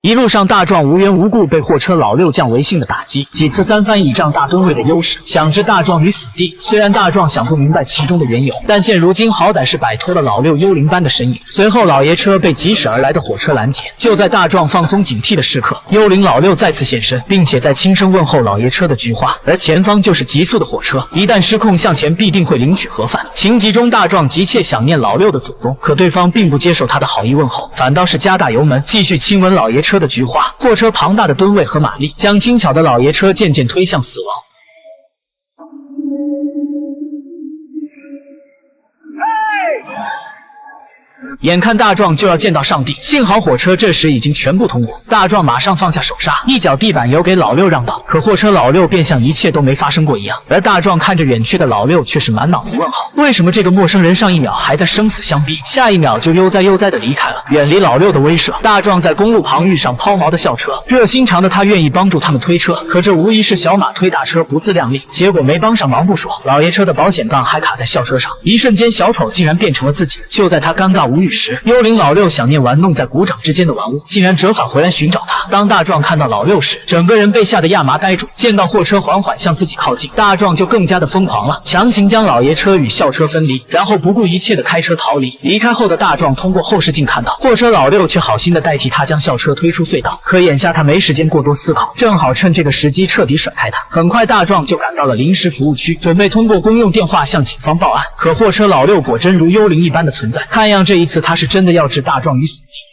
一路上，大壮无缘无故被货车老六降维信的打击，几次三番倚仗大吨位的优势，想置大壮于死地。虽然大壮想不明白其中的缘由，但现如今好歹是摆脱了老六幽灵般的身影。随后，老爷车被疾驶而来的火车拦截。就在大壮放松警惕的时刻，幽灵老六再次现身，并且在轻声问候老爷车的菊花。而前方就是急速的火车，一旦失控向前，必定会领取盒饭。情急中，大壮急切想念老六的祖宗，可对方并不接受他的好意问候，反倒是加大油门，继续亲吻老爷车的菊花。货车庞大的吨位和马力，将轻巧的老爷车渐渐推向死亡。眼看大壮就要见到上帝，幸好火车这时已经全部通过，大壮马上放下手刹，一脚地板油给老六让道。可货车老六便像一切都没发生过一样，而大壮看着远去的老六，却是满脑子问号：为什么这个陌生人上一秒还在生死相逼，下一秒就悠哉悠哉的离开了，远离老六的威慑？大壮在公路旁遇上抛锚的校车，热心肠的他愿意帮助他们推车，可这无疑是小马推大车不自量力，结果没帮上忙不说，老爷车的保险杠还卡在校车上，一瞬间小丑竟然变成了自己。就在他尴尬无语时，幽灵老六想念玩弄在鼓掌之间的玩物，竟然折返回来寻找他。当大壮看到老六时，整个人被吓得亚麻呆住。见到货车缓缓向自己靠近，大壮就更加的疯狂了，强行将老爷车与校车分离，然后不顾一切的开车逃离。离开后的大壮通过后视镜看到，货车老六却好心的代替他将校车推出隧道。可眼下他没时间过多思考，正好趁这个时机彻底甩开他。很快，大壮就赶到了临时服务区，准备通过公用电话向警方报案。可货车老六果真如幽灵一般的存在，看样这一次他是真的要置大壮于死地。